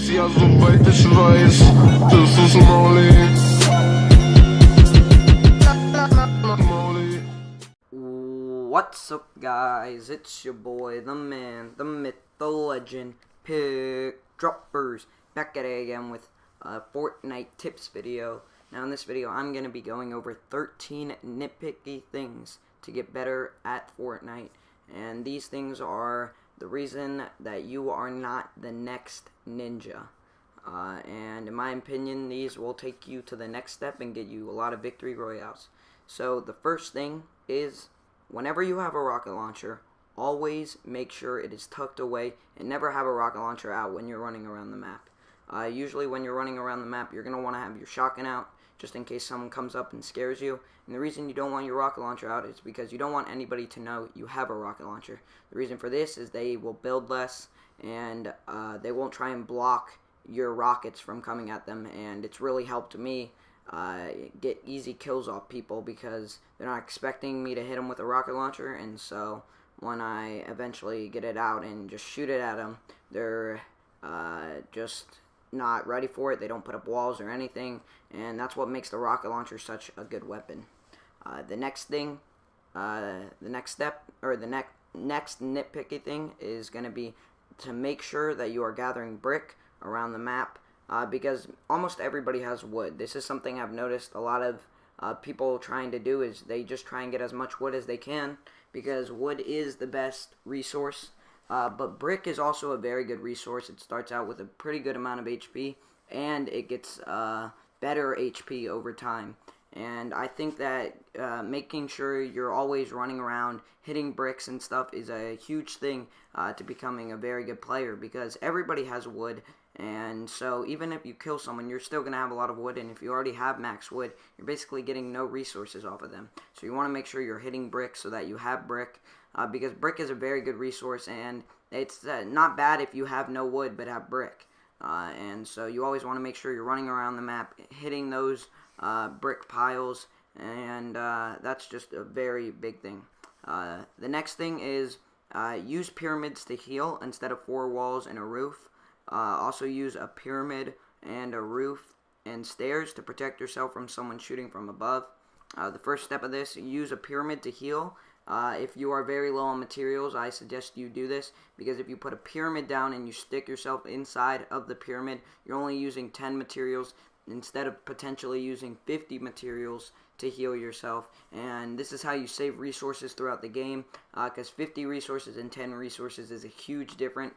Ja, soweit ich weiß, das ist Molly. What's up, guys? It's your boy, the man, the myth, the legend, Pickdroppers, back at it again with a Fortnite tips video. Now in this video, I'm going to be going over 13 nitpicky things to get better at Fortnite. And these things are the reason that you are not the next ninja. And in my opinion, these will take you to the next step and get you a lot of victory royales. So the first thing is, whenever you have a rocket launcher, always make sure it is tucked away and never have a rocket launcher out when you're running around the map. Usually when you're running around the map, you're going to want to have your shotgun out just in case someone comes up and scares you. And the reason you don't want your rocket launcher out is because you don't want anybody to know you have a rocket launcher. The reason for this is they will build less and they won't try and block your rockets from coming at them. And it's really helped me get easy kills off people because they're not expecting me to hit them with a rocket launcher, and so when I eventually get it out and just shoot it at them, they're just not ready for it. They don't put up walls or anything, and that's what makes the rocket launcher such a good weapon. The next thing, the next step, or the next nitpicky thing is going to be to make sure that you are gathering brick around the map. Because almost everybody has wood. This is something I've noticed a lot of people trying to do, is they just try and get as much wood as they can because wood is the best resource. But brick is also a very good resource. It starts out with a pretty good amount of HP and it gets better HP over time. And I think that making sure you're always running around hitting bricks and stuff is a huge thing to becoming a very good player, because everybody has wood. And so even if you kill someone, you're still going to have a lot of wood, and if you already have max wood, you're basically getting no resources off of them. So you want to make sure you're hitting brick so that you have brick, because brick is a very good resource, and it's not bad if you have no wood but have brick. And so you always want to make sure you're running around the map, hitting those brick piles, and that's just a very big thing. The next thing is use pyramids to heal instead of 4 walls and a roof. Also use a pyramid and a roof and stairs to protect yourself from someone shooting from above. The first step of this, use a pyramid to heal. If you are very low on materials, I suggest you do this, because if you put a pyramid down and you stick yourself inside of the pyramid, you're only using 10 materials instead of potentially using 50 materials to heal yourself. And this is how you save resources throughout the game, because 50 resources and 10 resources is a huge difference,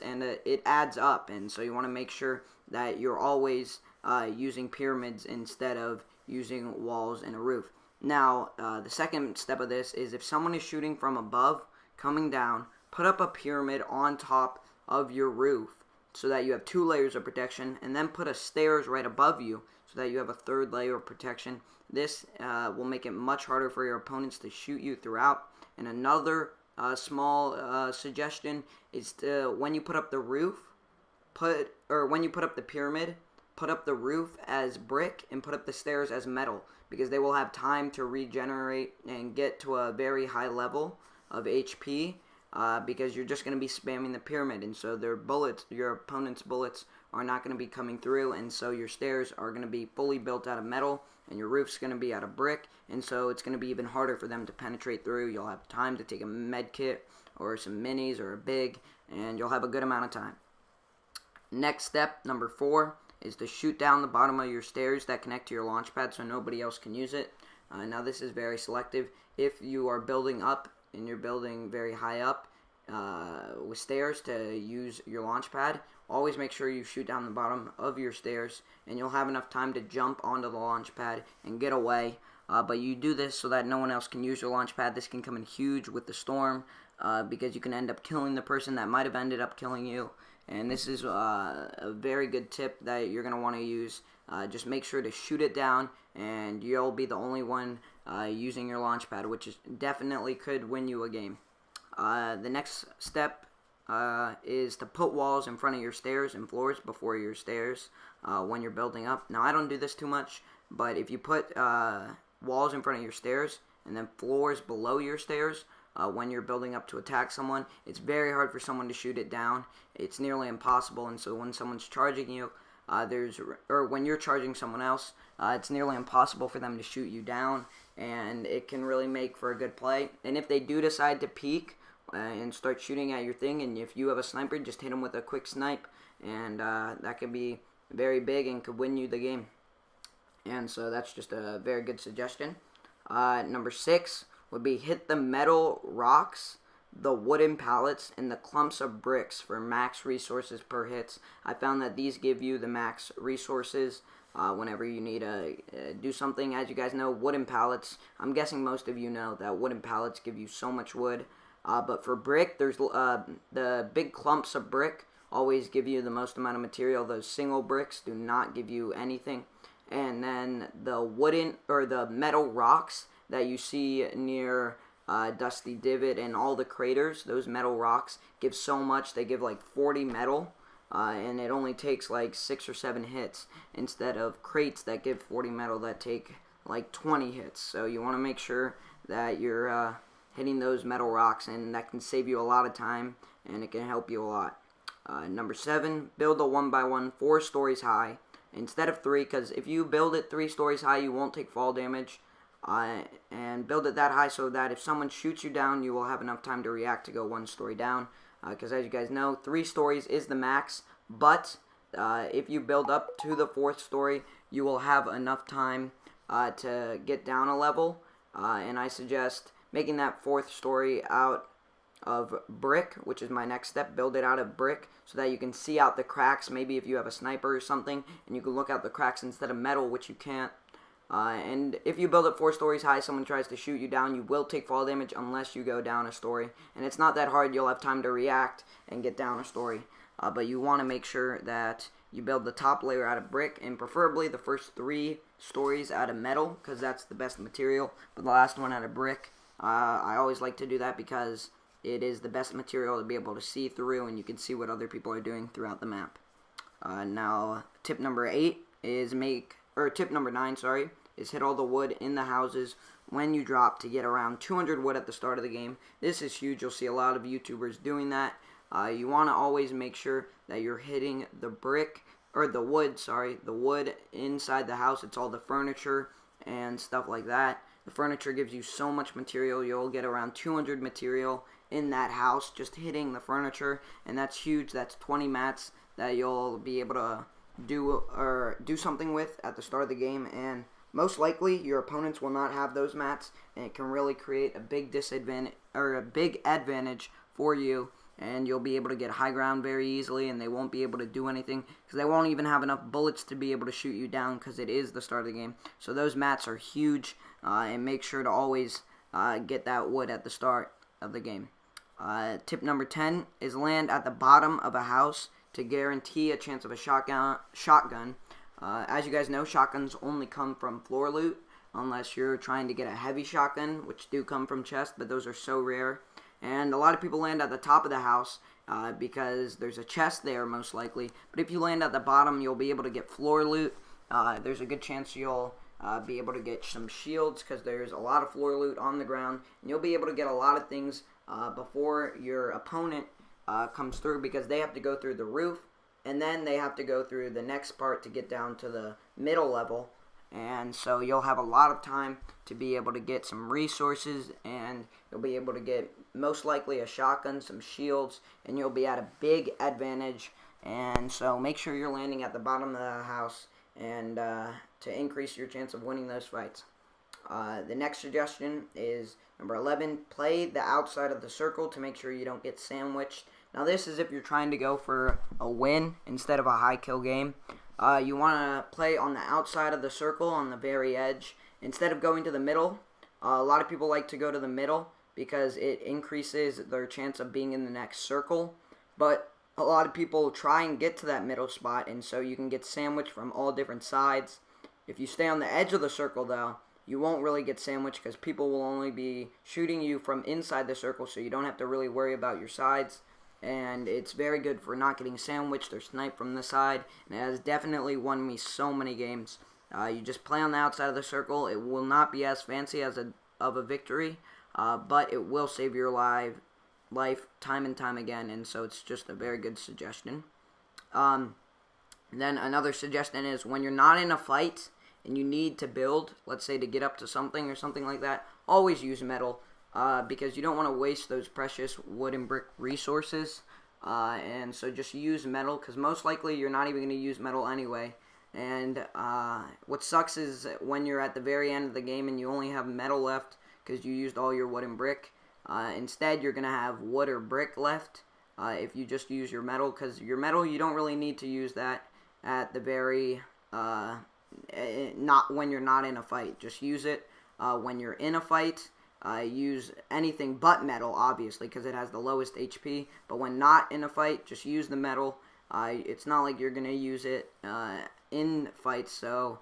and it adds up. And so you want to make sure that you're always using pyramids instead of using walls and a roof. Now the second step of this is, if someone is shooting from above coming down, put up a pyramid on top of your roof so that you have 2 layers of protection, and then put a stairs right above you so that you have a 3rd layer of protection. This will make it much harder for your opponents to shoot you throughout. And another small suggestion is to, when you put up the roof, when you put up the pyramid, put up the roof as brick and put up the stairs as metal, because they will have time to regenerate and get to a very high level of HP, because you're just going to be spamming the pyramid, and so their bullets, your opponent's bullets, are not going to be coming through, and so your stairs are going to be fully built out of metal and your roof's going to be out of brick, and so it's going to be even harder for them to penetrate through. You'll have time to take a med kit or some minis or a big, and you'll have a good amount of time. Next step, number 4, is to shoot down the bottom of your stairs that connect to your launch pad so nobody else can use it. Now this is very selective. If you are building up and you're building very high up with stairs to use your launch pad, always make sure you shoot down the bottom of your stairs, and you'll have enough time to jump onto the launch pad and get away. But you do this so that no one else can use your launch pad. This can come in huge with the storm, because you can end up killing the person that might have ended up killing you. And this is a very good tip that you're going to want to use. Just make sure to shoot it down, and you'll be the only one using your launch pad, which definitely could win you a game. The next step is to put walls in front of your stairs and floors before your stairs when you're building up. Now I don't do this too much, but if you put walls in front of your stairs and then floors below your stairs, when you're building up to attack someone. It's very hard for someone to shoot it down. It's nearly impossible, and so when someone's charging you, when you're charging someone else, it's nearly impossible for them to shoot you down, and it can really make for a good play. And if they do decide to peek and start shooting at your thing, and if you have a sniper, just hit them with a quick snipe, and that could be very big and could win you the game. And so that's just a very good suggestion. Number 6 would be hit the metal rocks, the wooden pallets, and the clumps of bricks for max resources per hits. I found that these give you the max resources whenever you need to do something. As you guys know, wooden pallets, I'm guessing most of you know that wooden pallets give you so much wood. But for brick, there's the big clumps of brick always give you the most amount of material. Those single bricks do not give you anything. And then the metal rocks that you see near Dusty Divot and all the craters, those metal rocks give so much. They give like 40 metal, and it only takes like 6 or 7 hits instead of crates that give 40 metal that take like 20 hits. So you want to make sure that you're hitting those metal rocks, and that can save you a lot of time, and it can help you a lot. Number 7, build a 1x1 4 stories high instead of 3, because if you build it 3 stories high, you won't take fall damage. And build it that high so that if someone shoots you down, you will have enough time to react to go 1 story down. Because as you guys know, 3 stories is the max, but if you build up to the 4th story, you will have enough time to get down a level. And I suggest making that 4th story out of brick, which is my next step. Build it out of brick so that you can see out the cracks. Maybe if you have a sniper or something, and you can look out the cracks instead of metal, which you can't. And if you build it 4 stories high, someone tries to shoot you down, you will take fall damage unless you go down a story. And it's not that hard. You'll have time to react and get down a story. But you want to make sure that you build the top layer out of brick, and preferably the first 3 stories out of metal, because that's the best material, but the last one out of brick. I always like to do that because it is the best material to be able to see through, and you can see what other people are doing throughout the map. Now, tip number 8 is tip number 9, sorry, is hit all the wood in the houses when you drop to get around 200 wood at the start of the game. This is huge. You'll see a lot of YouTubers doing that. You want to always make sure that you're hitting the wood inside the house. It's all the furniture and stuff like that. The furniture gives you so much material. You'll get around 200 material in that house just hitting the furniture, and that's huge. That's 20 mats that you'll be able to do something with at the start of the game, and most likely your opponents will not have those mats, and it can really create a big disadvantage or a big advantage for you, and you'll be able to get high ground very easily, and they won't be able to do anything because they won't even have enough bullets to be able to shoot you down because it is the start of the game. So those mats are huge, and make sure to always get that wood at the start of the game. Tip number 10 is land at the bottom of a house to guarantee a chance of a shotgun. As you guys know, shotguns only come from floor loot, unless you're trying to get a heavy shotgun, which do come from chests, but those are so rare. And a lot of people land at the top of the house because there's a chest there, most likely. But if you land at the bottom, you'll be able to get floor loot. There's a good chance you'll be able to get some shields because there's a lot of floor loot on the ground. And you'll be able to get a lot of things before your opponent comes through, because they have to go through the roof, and then they have to go through the next part to get down to the middle level. And so you'll have a lot of time to be able to get some resources, and you'll be able to get most likely a shotgun, some shields, and you'll be at a big advantage. And so make sure you're landing at the bottom of the house and to increase your chance of winning those fights. The next suggestion is number 11, play the outside of the circle to make sure you don't get sandwiched. Now this is if you're trying to go for a win instead of a high kill game. You want to play on the outside of the circle on the very edge instead of going to the middle. A lot of people like to go to the middle because it increases their chance of being in the next circle, but a lot of people try and get to that middle spot, and so you can get sandwiched from all different sides. If you stay on the edge of the circle though, you won't really get sandwiched because people will only be shooting you from inside the circle, so you don't have to really worry about your sides. And it's very good for not getting sandwiched or sniped from the side, and it has definitely won me so many games. You just play on the outside of the circle. It will not be as fancy as of a victory, but it will save your life time and time again, and so it's just a very good suggestion. Then another suggestion is when you're not in a fight and you need to build, let's say to get up to something or something like that, always use metal, because you don't want to waste those precious wood and brick resources, and so just use metal, because most likely you're not even going to use metal anyway. And what sucks is when you're at the very end of the game and you only have metal left because you used all your wood and brick. Instead, you're going to have wood or brick left if you just use your metal, because your metal, you don't really need to use that at the very, not when you're not in a fight. Just use it when you're in a fight. Use anything but metal, obviously, because it has the lowest HP. But when not in a fight, just use the metal. It's not like you're going to use it in fights, so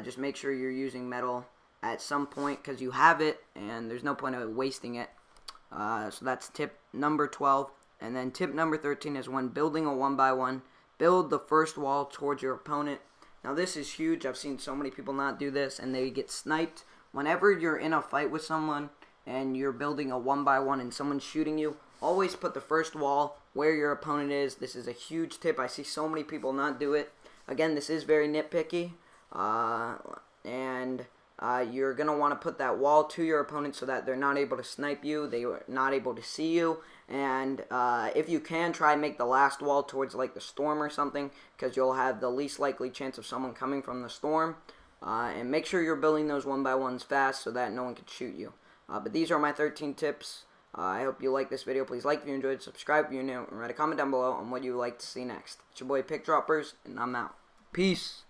just make sure you're using metal at some point, because you have it, and there's no point of wasting it. So that's tip number 12. And then tip number 13 is when building a 1x1, build the first wall towards your opponent. Now this is huge. I've seen so many people not do this, and they get sniped. Whenever you're in a fight with someone and you're building a 1x1 and someone's shooting you, always put the first wall where your opponent is. This is a huge tip. I see so many people not do it. Again, this is very nitpicky, and you're going to want to put that wall to your opponent so that they're not able to snipe you, they're not able to see you, and if you can, try and make the last wall towards like the storm or something, because you'll have the least likely chance of someone coming from the storm, and make sure you're building those 1x1s fast so that no one can shoot you. But these are my 13 tips. I hope you like this video. Please like if you enjoyed, subscribe if you're new, and write a comment down below on what you would like to see next. It's your boy Pickdroppers, and I'm out. Peace.